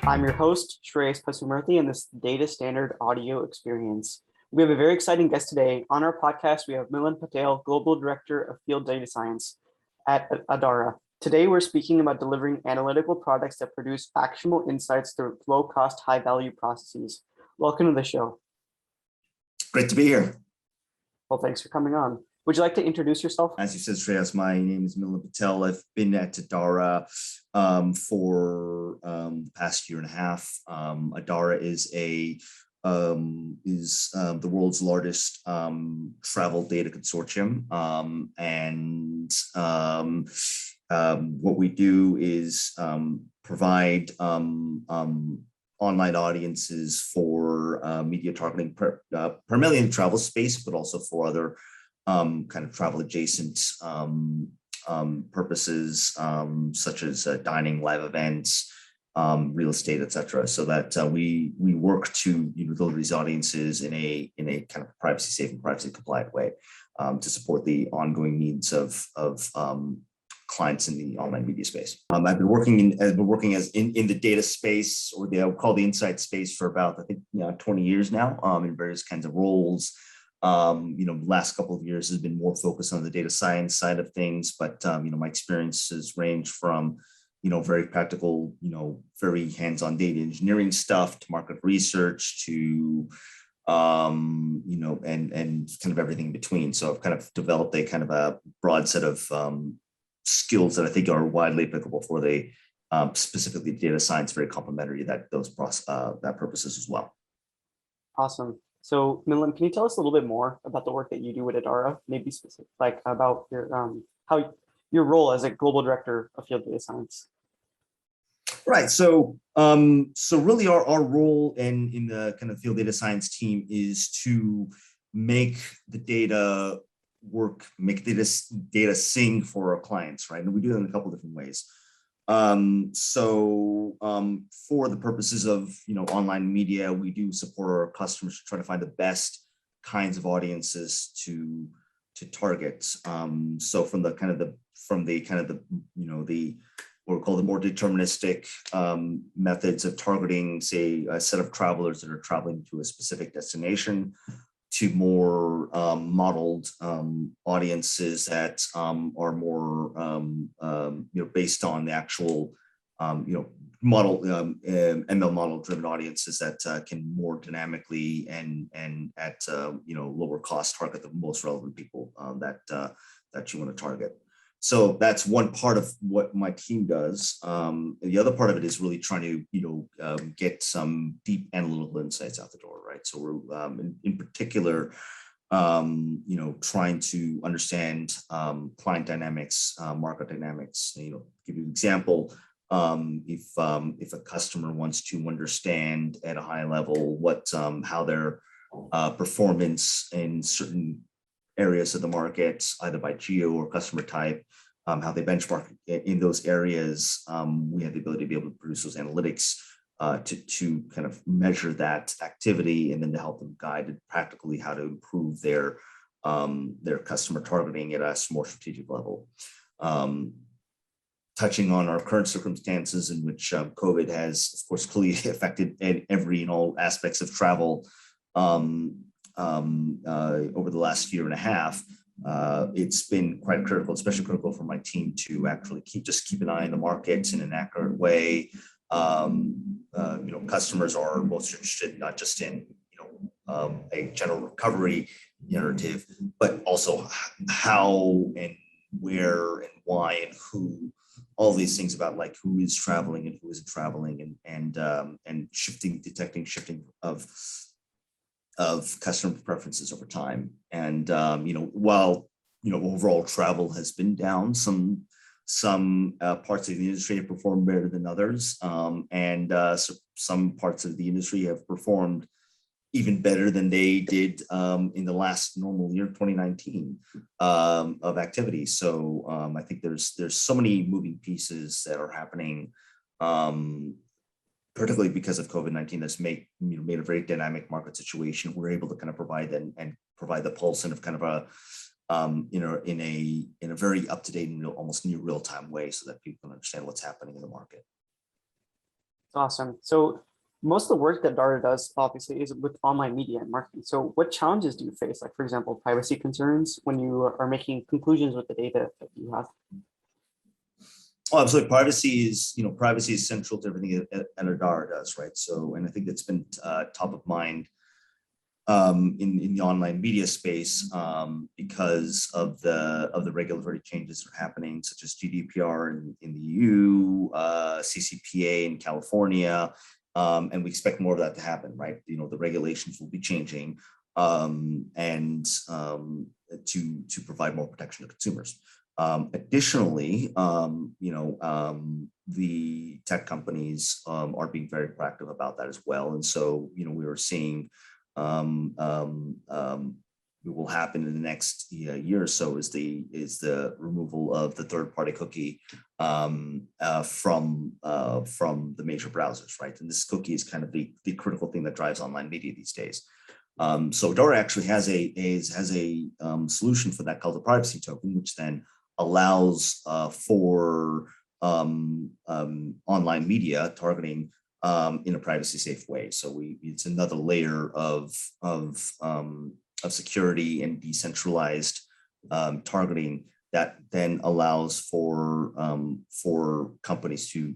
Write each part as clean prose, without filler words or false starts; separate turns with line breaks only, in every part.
I'm your host, Shreyas Pasumurthy, in this data standard audio experience. We have a very exciting guest today. On our podcast, we have Milan Patel, Global Director of Field Data Science at Adara. Today, we're speaking about delivering analytical products that produce actionable insights through low-cost, high-value processes. Welcome to the show.
Great to be here.
Well, thanks for coming on. Would you like to introduce yourself?
As you said, Shreyas, my name is Milan Patel. I've been at Adara for the past year and a half. Adara is the world's largest travel data consortium, what we do is provide online audiences for media targeting, primarily in the travel space, but also for other kind of travel adjacent purposes, such as dining, live events, real estate, etc. So that we work to deliver these audiences in a kind of privacy safe and privacy compliant way to support the ongoing needs of clients in the online media space. I've been working in the data space, or I would call the insight space, for about 20 years now, in various kinds of roles. The last couple of years has been more focused on the data science side of things, but my experiences range from very practical, very hands-on data engineering stuff, to market research, to and kind of everything in between. So I've kind of developed a kind of a broad set of skills that I think are widely applicable for the specifically data science, very complementary that purposes as well.
Awesome. So Milan, can you tell us a little bit more about the work that you do at Adara, maybe specific, like about your your role as a global director of field data science?
Right. So really our role in the kind of field data science team is to make the data work, make data sing for our clients, right? And we do that in a couple of different ways. For the purposes of online media, we do support our customers to try to find the best kinds of audiences to target. So from the what we call the more deterministic methods of targeting, say, a set of travelers that are traveling to a specific destination, to more modeled audiences that are more based on the actual model ML model driven audiences that can more dynamically and at lower cost target the most relevant people that you want to target. So that's one part of what my team does. The other part of it is really trying to, get some deep analytical insights out the door, right? So we're in particular, trying to understand client dynamics, market dynamics. Give you an example. If a customer wants to understand at a high level how their performance in certain areas of the market, either by geo or customer type, how they benchmark in those areas, we have the ability to be able to produce those analytics to kind of measure that activity, and then to help them guide practically how to improve their customer targeting at a more strategic level. Touching on our current circumstances, in which COVID has, of course, clearly affected every and all aspects of travel over the last year and a half, it's been quite critical, especially critical for my team, to actually keep an eye on the markets in an accurate way. Customers are most interested not just in a general recovery narrative, but also how and where and why and who. All these things about like who is traveling and who isn't traveling, and detecting shifting of customer preferences over time. And while overall travel has been down, some parts of the industry have performed better than others, so some parts of the industry have performed even better than they did in the last normal year, 2019, of activity. So I think there's so many moving pieces that are happening, particularly because of COVID-19, that's made a very dynamic market situation. We're able to kind of provide the pulse in of kind of a in a very up to date and almost near real time way, so that people can understand what's happening in the market.
It's awesome. So most of the work that Dara does obviously is with online media and marketing. So what challenges do you face? Like, for example, privacy concerns when you are making conclusions with the data that you have?
Oh, absolutely. Privacy is central to everything that Adara does, right? So, and I think that's been top of mind in the online media space because of the regulatory changes that are happening, such as GDPR in the EU, CCPA in California, and we expect more of that to happen, right? The regulations will be changing and to provide more protection to consumers. Additionally, the tech companies are being very proactive about that as well, and so we were seeing will happen in the next year or so is the removal of the third-party cookie from the major browsers, right? And this cookie is kind of the critical thing that drives online media these days. So Dora actually has a solution for that called the privacy token, which then allows for online media targeting in a privacy safe way. So it's another layer of security and decentralized targeting that then allows for companies to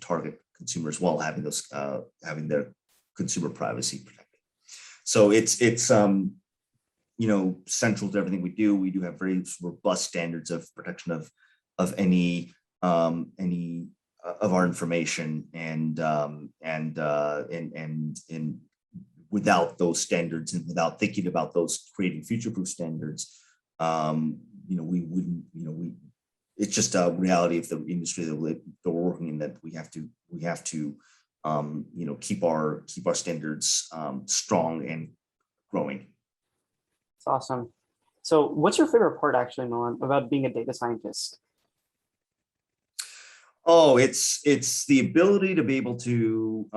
target consumers while having their consumer privacy protected. So it's central to everything we do. We do have very robust standards of protection of any of our information, and without those standards and without thinking about those creating future-proof standards, we wouldn't. It's just a reality of the industry that we're working in, that we have to keep our standards strong and growing.
It's awesome. So what's your favorite part actually, Milan, about being a data scientist?
Oh, it's the ability to be able to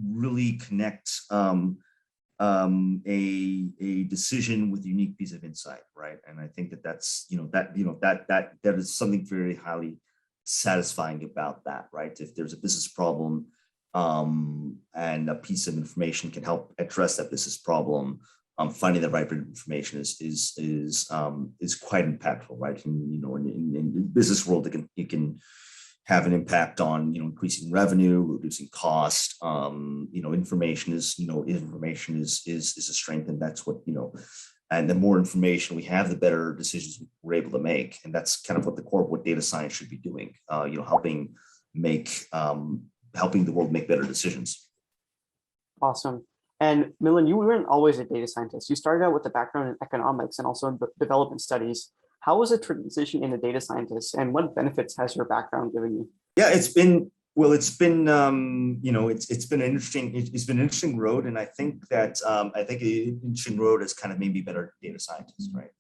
really connect a decision with a unique piece of insight, right? And I think that's that is something very highly satisfying about that, right? If there's a business problem and a piece of information can help address that business problem, finding the right information is quite impactful, right? And in the business world, it can have an impact on increasing revenue, reducing cost. Information is a strength, and that's what and the more information we have, the better decisions we're able to make, and that's kind of what the core of what data science should be doing. Helping the world make better decisions.
Awesome. And Milan, you weren't always a data scientist. You started out with a background in economics and also in development studies. How was the transition into data scientist, and what benefits has your background given you?
Yeah, it's been an interesting road, and I think an interesting road has kind of made me better data scientist, right?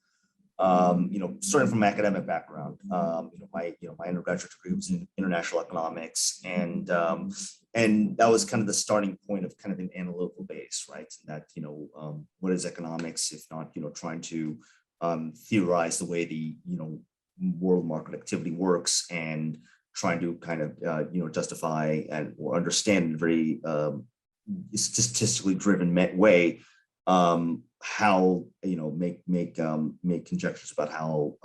Starting from academic background, my undergraduate degree was in international economics, and that was kind of the starting point of kind of an analytical base, right? And that what is economics if not trying to theorize the way the world market activity works, and trying to kind of justify or understand in a very statistically driven way how make conjectures about how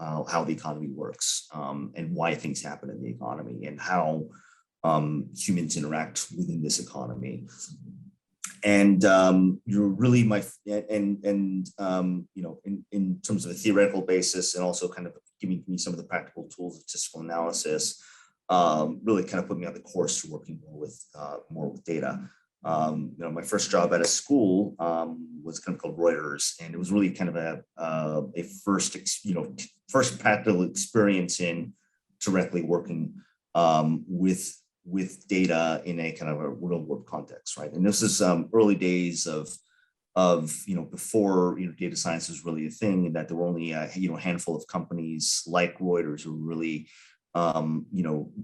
the economy works, and why things happen in the economy, and how humans interact within this economy. And you're really in terms of a theoretical basis, and also kind of giving me some of the practical tools of statistical analysis, really kind of put me on the course to working more with data. My first job at a school was kind of called Reuters, and it was really kind of a first practical experience in directly working with data in a kind of a real world context, right? And this is early days of before data science was really a thing, and that there were only a handful of companies like Reuters who were really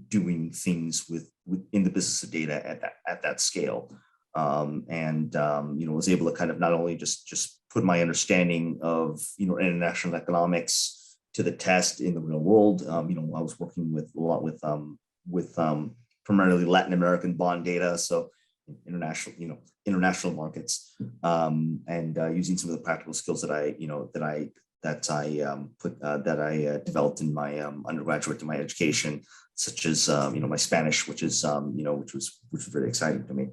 doing things within the business of data at that scale, and was able to kind of not only just put my understanding of international economics to the test in the real world. I was working a lot with primarily Latin American bond data, so international markets, and using some of the practical skills that I developed in my undergraduate, in my education, such as my Spanish, which was very exciting to me.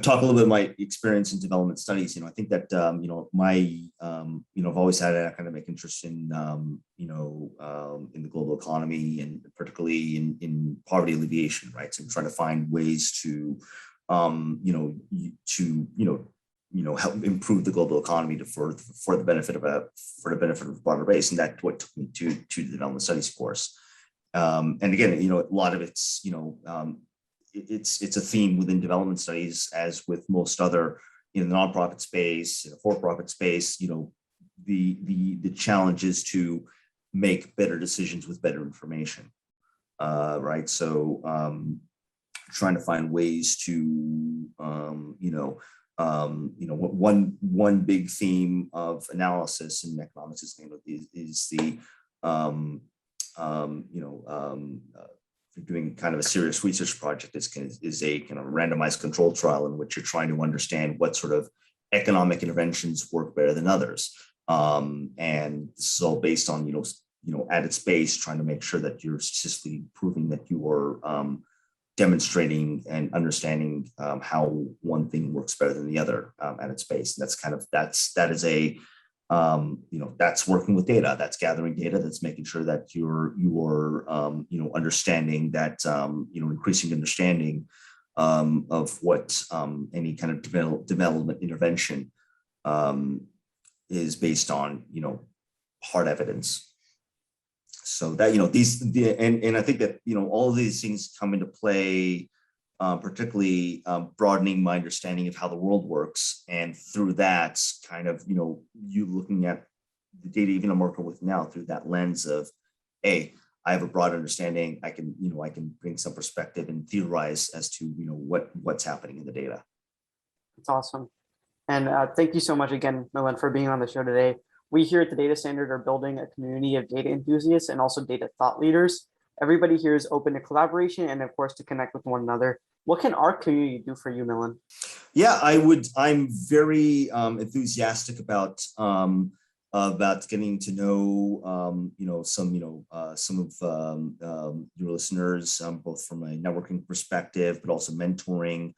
Talk a little bit of my experience in development studies. I think that I've always had an academic interest in the global economy, and particularly in poverty alleviation, right? So I'm trying to find ways to help improve the global economy for the benefit of a broader base, and that's what took me to the development studies course. And again, a lot of it's it's a theme within development studies, as with most other in the nonprofit space, in the for-profit space. The challenge is to make better decisions with better information, right? So trying to find ways to one big theme of analysis in economics is the doing kind of a serious research project is a kind of randomized control trial in which you're trying to understand what sort of economic interventions work better than others. And so based on, at its base, trying to make sure that you're statistically proving that you are demonstrating and understanding how one thing works better than the other at its base. And that's working with data, that's gathering data, that's making sure that you're understanding that, increasing understanding of what any kind of development intervention is based on, hard evidence. So that, and I think that, all of these things come into play, particularly broadening my understanding of how the world works. And through that kind of, you looking at the data, even I'm working with now, through that lens of, I have a broad understanding. I can bring some perspective and theorize as to, what's happening in the data.
That's awesome. And thank you so much again, Milan, for being on the show today. We here at the Data Standard are building a community of data enthusiasts and also data thought leaders. Everybody here is open to collaboration and, of course, to connect with one another. What can our community do for you, Milan?
Yeah, I'm very enthusiastic about getting to know some of your listeners, both from a networking perspective, but also mentoring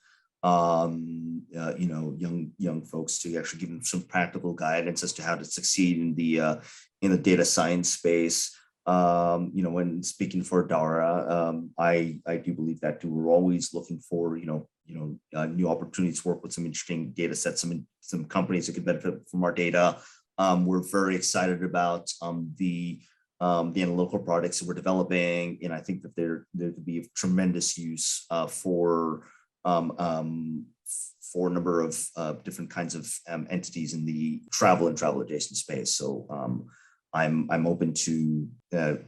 young folks, to actually give them some practical guidance as to how to succeed in the data science space. When speaking for Adara, I do believe that we're always looking for new opportunities to work with some interesting data sets, some companies that could benefit from our data. We're very excited about the analytical products that we're developing, and I think that there could be tremendous use for a number of different kinds of entities in the travel and travel adjacent space. So I'm open to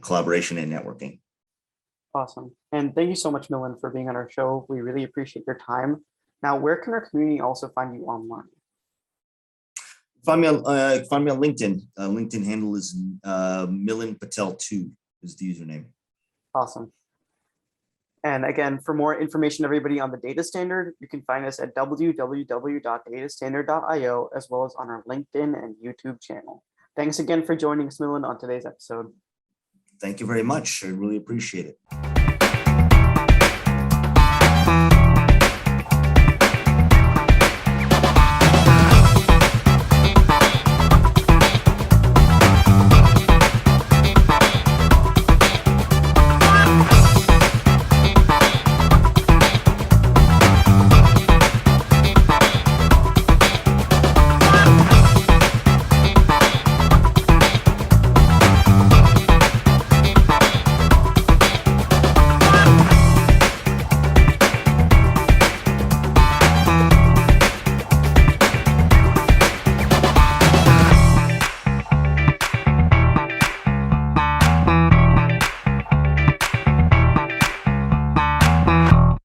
collaboration and networking.
Awesome. And thank you so much, Milan, for being on our show. We really appreciate your time. Now, where can our community also find you online?
Find me on LinkedIn. LinkedIn handle is Milan Patel 2 is the username.
Awesome. And again, for more information, everybody, on the Data Standard, you can find us at www.datastandard.io, as well as on our LinkedIn and YouTube channel. Thanks again for joining us, Milan, on today's episode.
Thank you very much. I really appreciate it.